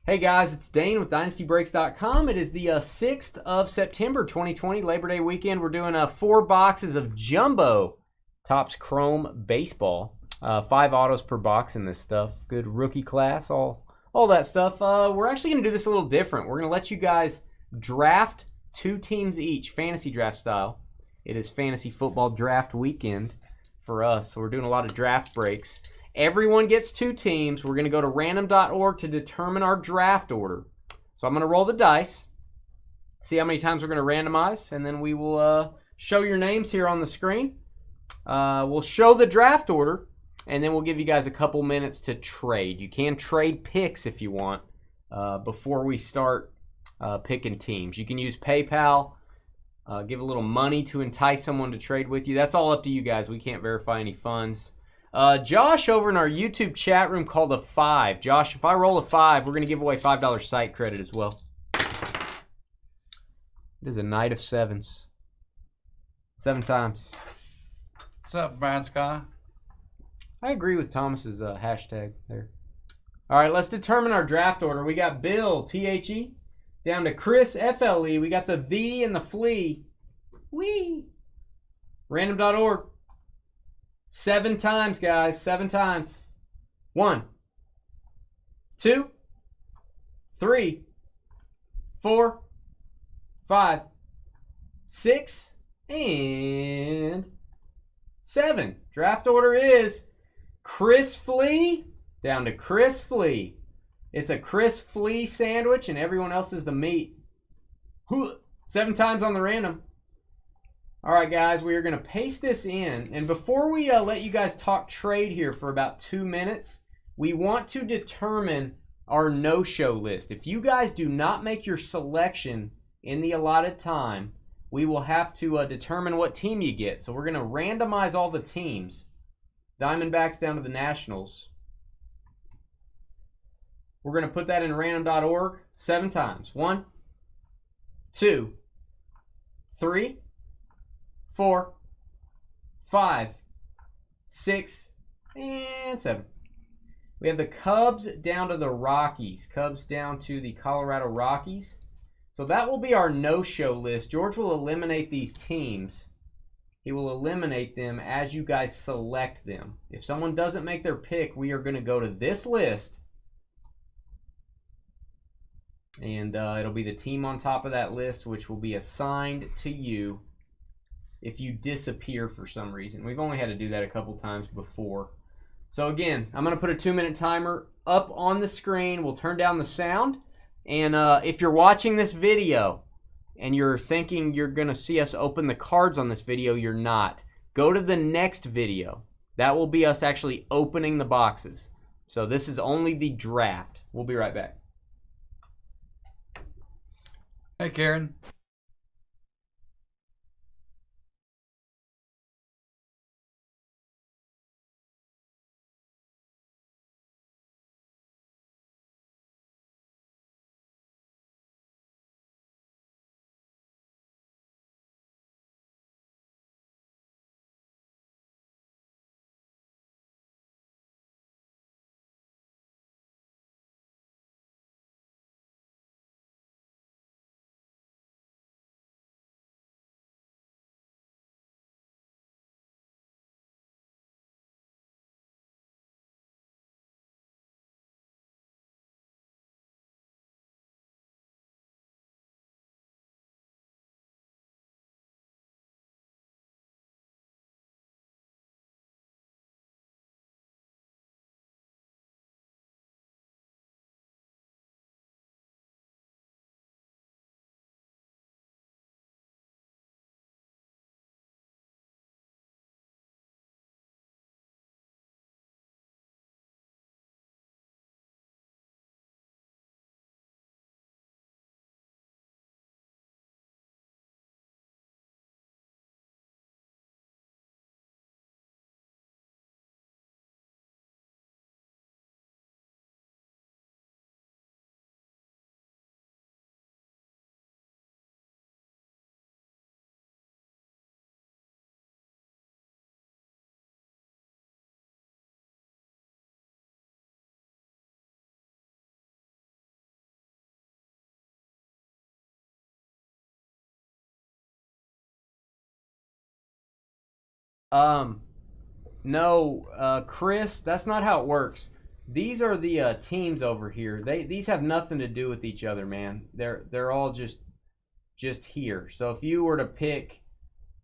Hey guys, it's Dane with DynastyBreaks.com. It is the 6th of September 2020, Labor Day weekend. We're doing 4 boxes of Jumbo Topps Chrome Baseball. 5 autos per box in this stuff. Good rookie class, all that stuff. We're actually going to do this a little different. We're going to let you guys draft 2 teams each, fantasy draft style. It is fantasy football draft weekend for us, so we're doing a lot of draft breaks. Everyone gets 2 teams. We're going to go to random.org to determine our draft order. So I'm going to roll the dice, see how many times we're going to randomize, and then we will show your names here on the screen. We'll show the draft order, and then we'll give you guys a couple minutes to trade. You can trade picks if you want before we start picking teams. You can use PayPal, give a little money to entice someone to trade with you. That's all up to you guys. We can't verify any funds. Josh over in our YouTube chat room called a 5. Josh, if I roll a 5, we're going to give away $5 site credit as well. It is a night of 7s. 7 times. What's up, Brian Scott? I agree with Thomas's hashtag there. All right, let's determine our draft order. We got Bill, T-H-E, down to Chris, F-L-E. We got the V and the Flea. Wee. Random.org. 7 times, guys. 7 times. 1, 2, 3, 4, 5, 6, and 7. Draft order is Chris Flea down to Chris Flea. It's a Chris Flea sandwich, and everyone else is the meat. 7 times on the random. All right, guys, we are going to paste this in. And before we let you guys talk trade here for about 2 minutes, we want to determine our no-show list. If you guys do not make your selection in the allotted time, we will have to determine what team you get. So we're going to randomize all the teams. Diamondbacks down to the Nationals. We're going to put that in random.org 7 times. 1, 2, 3, 4, 5, 6, and 7. We have the Cubs down to the Rockies. Cubs down to the Colorado Rockies. So that will be our no-show list. George will eliminate these teams. He will eliminate them as you guys select them. If someone doesn't make their pick, we are going to go to this list. And it'll be the team on top of that list, which will be assigned to you if you disappear for some reason. We've only had to do that a couple times before. So again, I'm going to put a 2-minute timer up on the screen. We'll turn down the sound. And if you're watching this video and you're thinking you're going to see us open the cards on this video, you're not. Go to the next video. That will be us actually opening the boxes. So this is only the draft. We'll be right back. Hey, Karen. No, Chris, that's not how it works. These are the teams over here. These have nothing to do with each other, man. They're all just here. So if you were to pick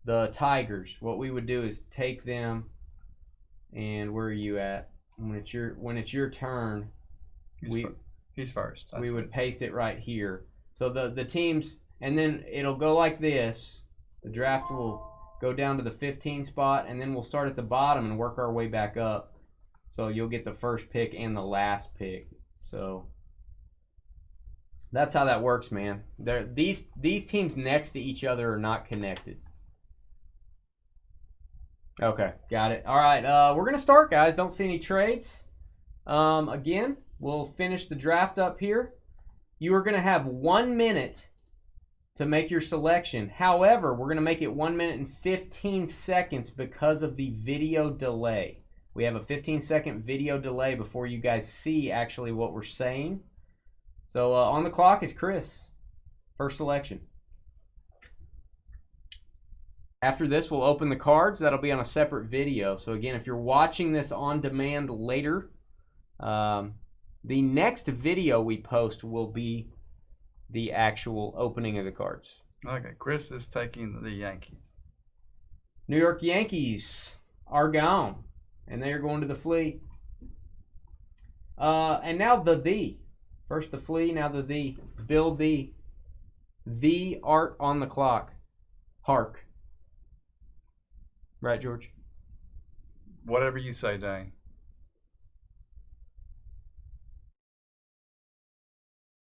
the Tigers, what we would do is take them, and where are you at? When it's your turn, He's first. We would paste it right here. So the teams, and then it'll go like this. The draft will go down to the 15 spot, and then we'll start at the bottom and work our way back up. So you'll get the first pick and the last pick. So that's how that works, man. These teams next to each other are not connected. Okay, got it. All right, we're going to start, guys. Don't see any trades. Again, we'll finish the draft up here. You are going to have 1 minute to make your selection. However, we're going to make it 1 minute and 15 seconds because of the video delay. We have a 15-second video delay before you guys see actually what we're saying. So on the clock is Chris. First selection. After this, we'll open the cards. That'll be on a separate video. So again, if you're watching this on demand later, the next video we post will be the actual opening of the cards. Okay, Chris is taking the Yankees. New York Yankees are gone, and they are going to the flea. And now the. First the flea, now the. Bill the art on the clock. Hark. Right, George? Whatever you say, Dane.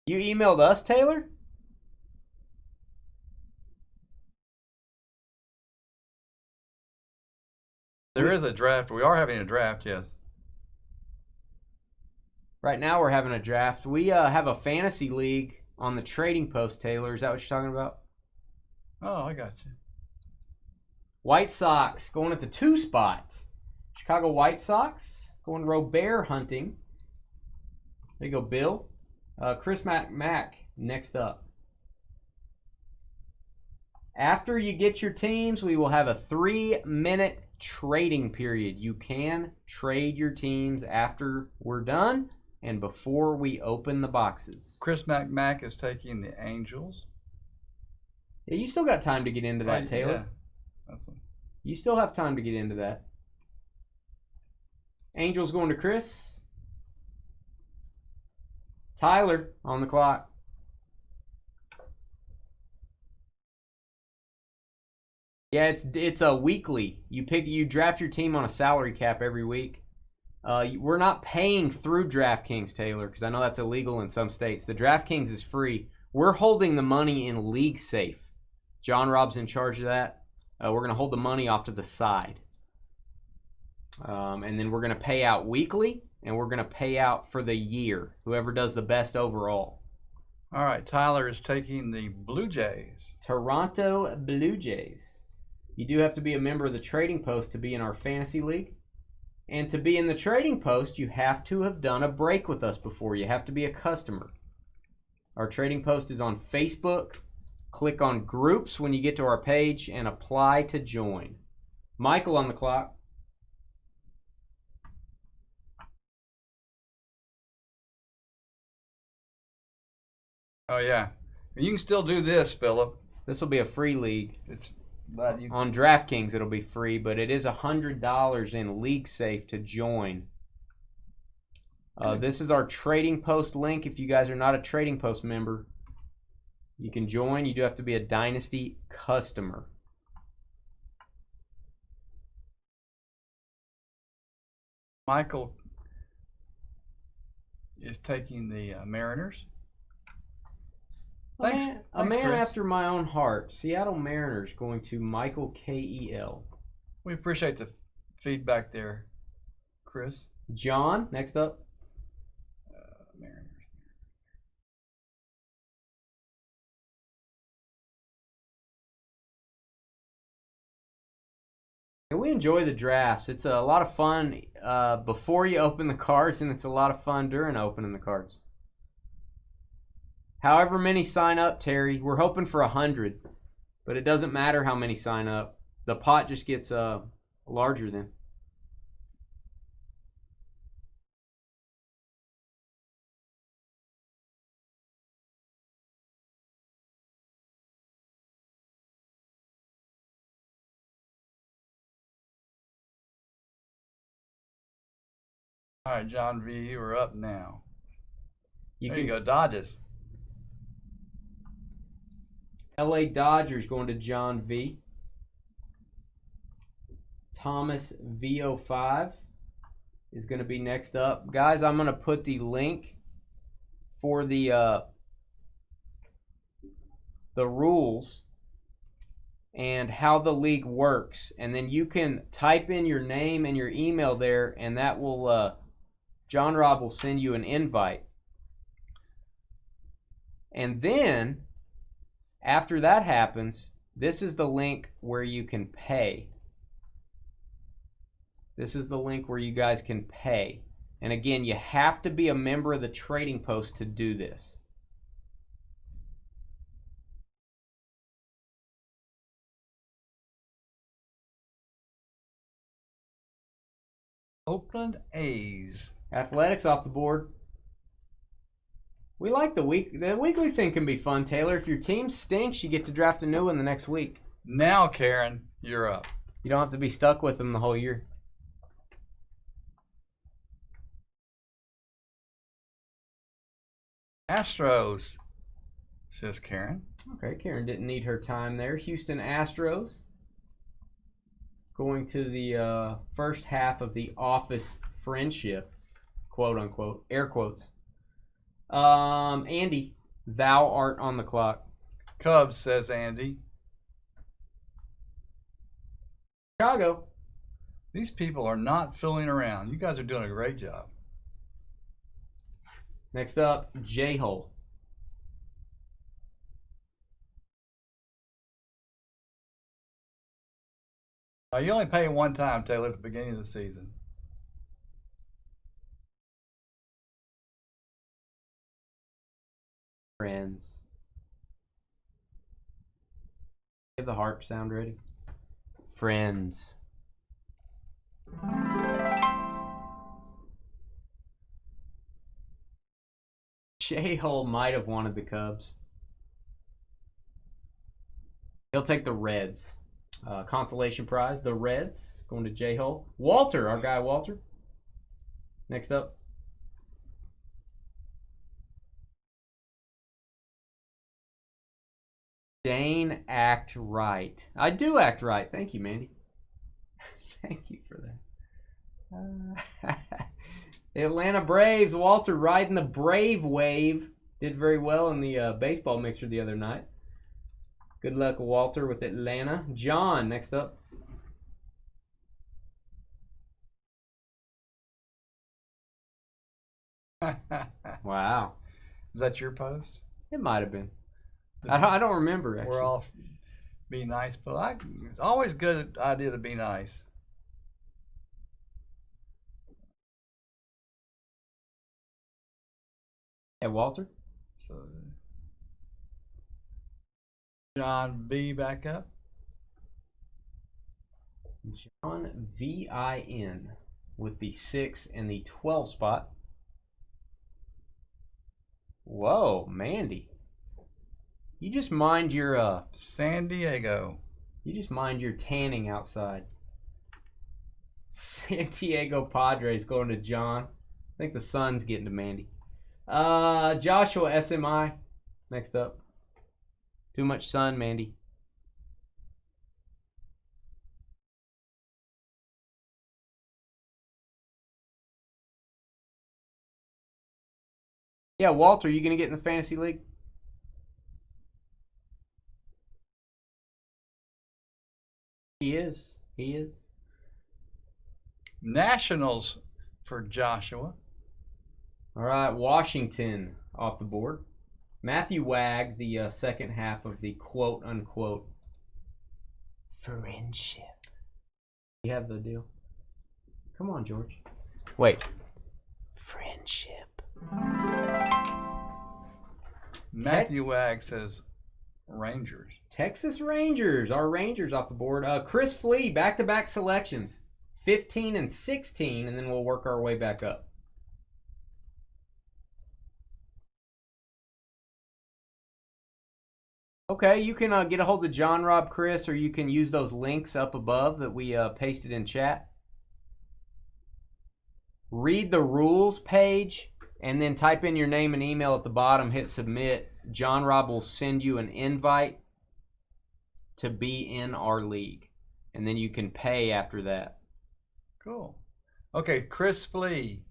You emailed us, Taylor? There is a draft. We are having a draft, yes. Right now we're having a draft. We have a fantasy league on the trading post, Taylor. Is that what you're talking about? Oh, I got you. White Sox going at the 2 spot. Chicago White Sox going Robert hunting. There you go, Bill. Chris Mack next up. After you get your teams, we will have a 3-minute trading period. You can trade your teams after we're done and before we open the boxes. Chris Mack is taking the Angels. Yeah, you still got time to get into that, Taylor. Yeah. You still have time to get into that. Angels going to Chris. Tyler on the clock. Yeah, it's a weekly. You draft your team on a salary cap every week. We're not paying through DraftKings, Taylor, because I know that's illegal in some states. The DraftKings is free. We're holding the money in League Safe. John Rob's in charge of that. We're going to hold the money off to the side. And then we're going to pay out weekly, and we're going to pay out for the year, whoever does the best overall. All right, Tyler is taking the Blue Jays. Toronto Blue Jays. You do have to be a member of the Trading Post to be in our fantasy league. And to be in the Trading Post, you have to have done a break with us before. You have to be a customer. Our Trading Post is on Facebook. Click on Groups when you get to our page and apply to join. Michael on the clock. Oh, yeah. You can still do this, Philip. This will be a free league. It's but you... On DraftKings, it'll be free, but it is $100 in League Safe to join. This is our Trading Post link. If you guys are not a Trading Post member, you can join. You do have to be a Dynasty customer. Michael is taking the Mariners. Thanks, a man Chris. after my own heart. Seattle Mariners going to Michael K-E-L. We appreciate the feedback there, Chris. John, next up. Mariners. And we enjoy the drafts. It's a lot of fun before you open the cards, and it's a lot of fun during opening the cards. However many sign up, Terry. We're hoping for 100, but it doesn't matter how many sign up. The pot just gets larger than. All right, John V, you are up now. You There can you go, Dodgers. LA Dodgers going to John V. Thomas V05 is going to be next up. Guys, I'm going to put the link for the rules and how the league works. And then you can type in your name and your email there, and that will, John Rob will send you an invite. And then, after that happens, this is the link where you can pay. This is the link where you guys can pay. And again, you have to be a member of the Trading Post to do this. Oakland A's. Athletics off the board. We like the weekly thing can be fun, Taylor. If your team stinks, you get to draft a new one the next week. Now, Karen, you're up. You don't have to be stuck with them the whole year. Astros, says Karen. Okay, Karen didn't need her time there. Houston Astros going to the first half of the office friendship, quote unquote, air quotes. Andy, thou art on the clock. Cubs, says Andy. Chicago. These people are not fooling around. You guys are doing a great job. Next up, J-Hole. You only pay one time, Taylor, at the beginning of the season. Friends. Have the harp sound ready. Friends. J-Hole might have wanted the Cubs. He'll take the Reds. Consolation prize, the Reds, going to J-Hole. Walter, our guy Walter. Next up. Dane act right. I do act right. Thank you, Mandy. Thank you for that. Atlanta Braves, Walter riding the Brave wave. Did very well in the baseball mixer the other night. Good luck, Walter, with Atlanta. John, next up. Wow. Is that your post? It might have been. I don't remember, actually. We're all be nice, but it's always a good idea to be nice. Hey, Walter. So, John B back up. John VIN with the 6 and the 12 spot. Whoa, Mandy. You just mind your San Diego. You just mind your tanning outside. San Diego Padres going to John. I think the sun's getting to Mandy. Joshua SMI. Next up. Too much sun, Mandy. Yeah, Walter, you gonna get in the fantasy league? He is. He is. Nationals for Joshua. All right, Washington off the board. Matthew Wag, the second half of the quote-unquote friendship. You have the deal? Come on, George. Wait. Friendship. Matthew Wag says Rangers. Texas Rangers. Our Rangers off the board. Chris Flea, back-to-back selections. 15 and 16, and then we'll work our way back up. Okay, you can get a hold of John, Rob, Chris, or you can use those links up above that we pasted in chat. Read the rules page, and then type in your name and email at the bottom, hit submit. John Rob will send you an invite to be in our league, and then you can pay after that. Cool. Okay, Chris Flea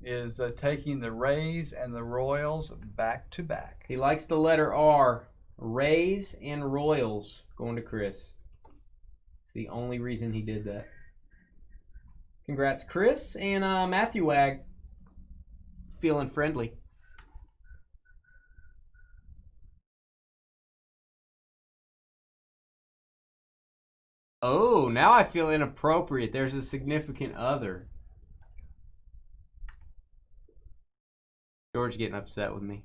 is taking the Rays and the Royals back to back. He likes the letter R. Rays and Royals going to Chris. It's the only reason he did that. Congrats, Chris. And Matthew Wag, feeling friendly. Oh, now I feel inappropriate. There's a significant other. George getting upset with me.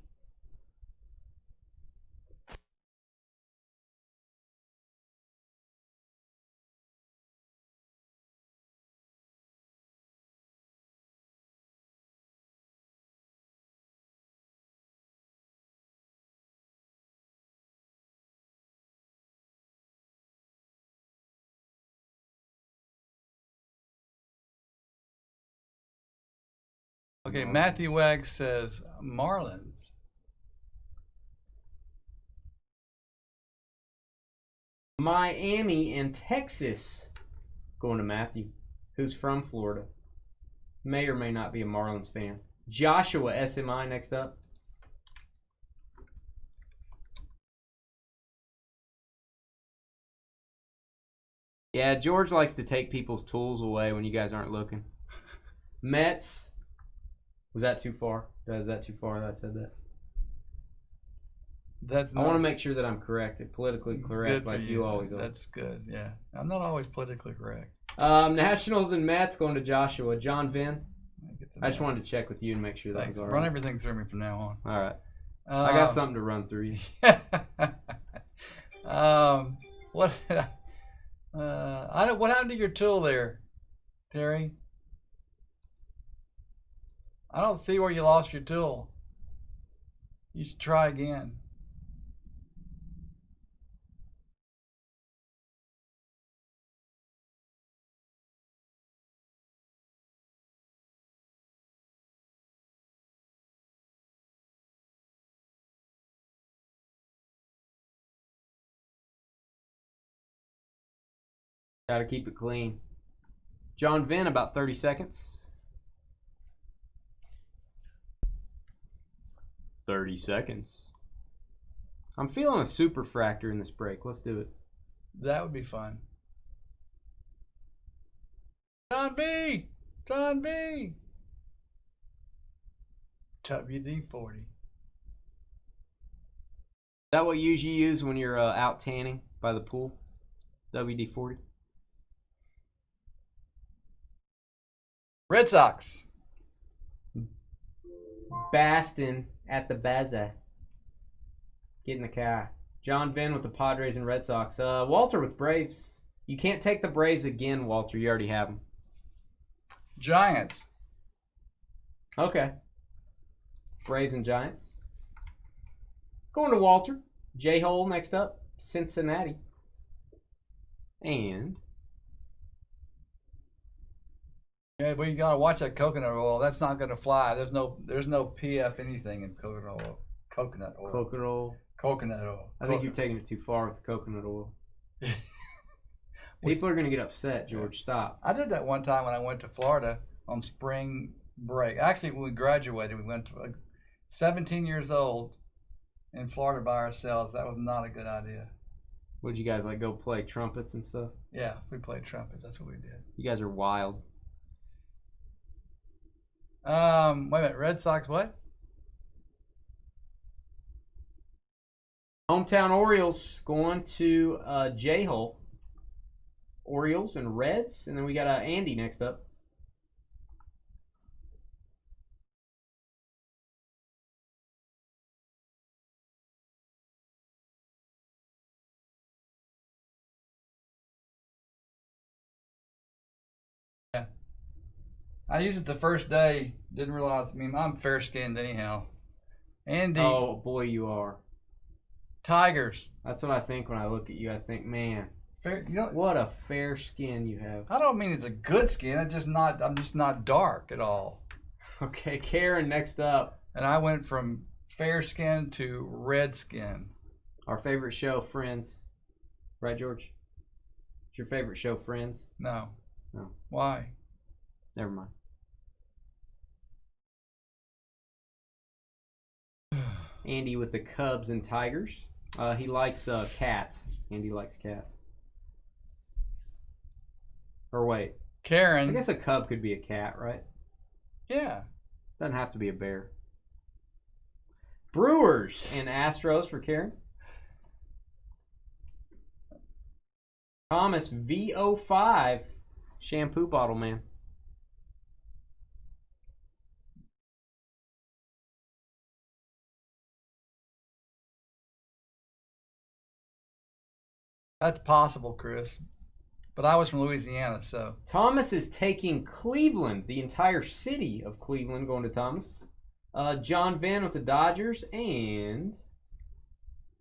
Okay, Matthew Wag says Marlins. Miami and Texas going to Matthew, who's from Florida. May or may not be a Marlins fan. Joshua SMI next up. Yeah, George likes to take people's tools away when you guys aren't looking. Mets. Was that too far? Is that too far that I said that? That's I want to make sure that I'm correct, politically correct, like you always are. That's good, yeah. I'm not always politically correct. Nationals and Mets going to Joshua. John Vin. I just wanted to check with you and make sure that was all right. Run everything through me from now on. All right. I got something to run through you. What? What happened to your tool there, Terry? I don't see where you lost your tool. You should try again. Got to keep it clean. John Vin, about 30 seconds. 30 seconds. I'm feeling a super fractor in this break. Let's do it. That would be fun. John B! John B! WD-40. Is that what you usually use when you're out tanning by the pool? WD-40? Red Sox. Bastin at the Baza. Get in the car. John Vin with the Padres and Red Sox. Walter with Braves. You can't take the Braves again, Walter. You already have them. Giants. Okay. Braves and Giants. Going to Walter. J-Hole next up. Cincinnati. And... yeah, but you gotta watch that coconut oil. That's not gonna fly. There's no PF anything in coconut oil. Coconut oil. Coconut oil. Coconut oil. I think you're taking it too far with coconut oil. People are gonna get upset, George. Stop. I did that one time when I went to Florida on spring break. Actually, when we graduated, we went to 17 years old in Florida by ourselves. That was not a good idea. Would you guys like go play trumpets and stuff? Yeah, we played trumpets. That's what we did. You guys are wild. Wait a minute. Red Sox what? Hometown Orioles going to J-Hole. Orioles and Reds. And then we got Andy next up. I used it the first day. Didn't realize. I mean, I'm fair skinned anyhow. Andy. Oh boy, you are. Tigers. That's what I think when I look at you. I think, man, Fair. what a fair skin you have. I don't mean it's a good skin. I'm just not dark at all. Okay, Karen, next up. And I went from fair skin to red skin. Our favorite show, Friends. Right, George? It's your favorite show, Friends? No. No. Why? Never mind. Andy with the Cubs and Tigers. He likes cats. Andy likes cats. Or wait. Karen. I guess a cub could be a cat, right? Yeah. Doesn't have to be a bear. Brewers and Astros for Karen. Thomas VO5 shampoo bottle man. That's possible, Chris. But I was from Louisiana, so. Thomas is taking Cleveland, the entire city of Cleveland going to Thomas. John Venn with the Dodgers and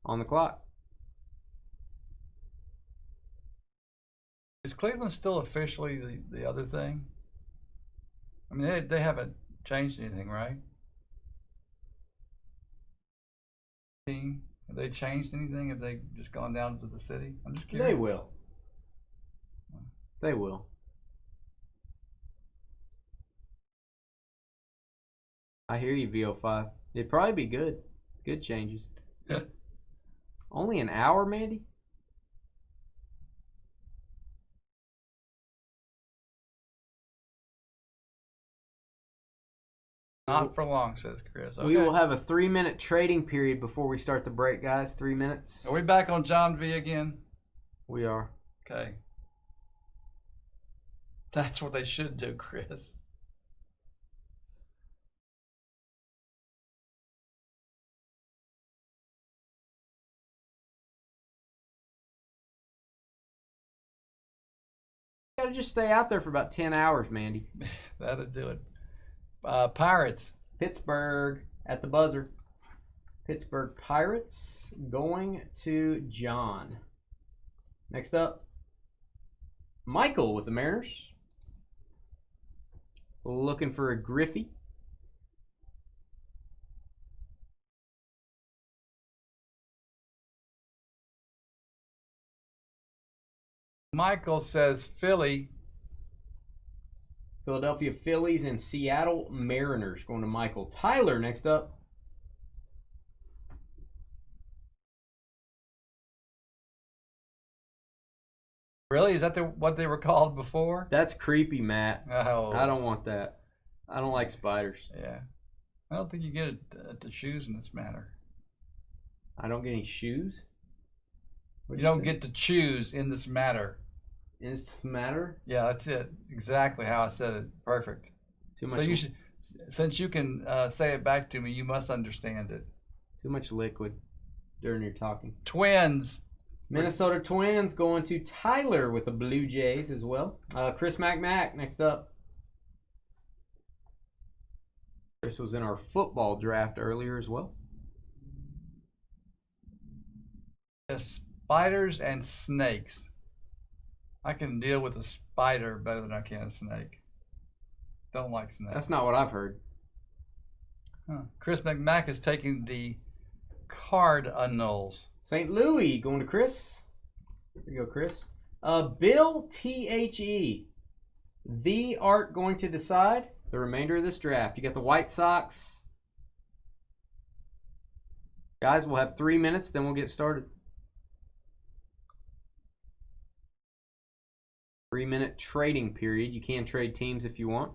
on the clock. Is Cleveland still officially the other thing? I mean, they haven't changed anything, right? Team? Have they changed anything? Have they just gone down to the city? I'm just curious. They will. They will. I hear you, VO5. It'd probably be good. Good changes. Only an hour, Mandy? Not for long, says Chris. Okay. We will have a 3-minute trading period before we start the break, guys. 3 minutes. Are we back on John V again? We are. Okay. That's what they should do, Chris. You gotta just stay out there for about 10 hours, Mandy. That'll do it. Pirates. Pittsburgh at the buzzer. Pittsburgh Pirates going to John. Next up, Michael with the Mariners. Looking for a Griffey. Michael says Philly. Philadelphia Phillies and Seattle Mariners going to Michael. Tyler next up. Really? Is that what they were called before? That's creepy, Matt. Oh. I don't want that. I don't like spiders. Yeah. I don't think you get to choose in this matter. I don't get any shoes? You don't get to choose in this matter. In this matter? Yeah, that's it. Exactly how I said it. Perfect. Too much. So you should, since you can say it back to me, you must understand it. Too much liquid during your talking. Twins. Minnesota Twins going to Tyler with the Blue Jays as well. Chris McMack next up. Chris was in our football draft earlier as well. Spiders and snakes. I can deal with a spider better than I can a snake. Don't like snakes. That's not what I've heard. Huh. Chris McMack is taking the Cardinals. St. Louis going to Chris. There you go, Chris. Bill THE. The Art going to decide the remainder of this draft. You got the White Sox. Guys, we'll have 3 minutes, then we'll get started. 3-minute trading period. You can trade teams if you want.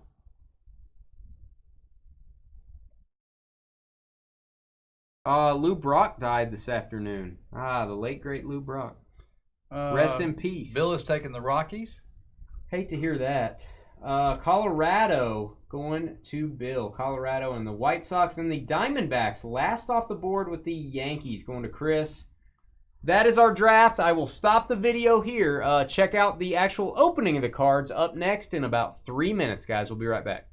Lou Brock died this afternoon. The late great Lou Brock. Rest in peace. Bill is taking the Rockies. Hate to hear that. Colorado going to Bill. Colorado and the White Sox and the Diamondbacks last off the board with the Yankees going to Chris. that is our draft. I will stop the video here. Check out the actual opening of the cards up next in about 3 minutes, guys. We'll be right back.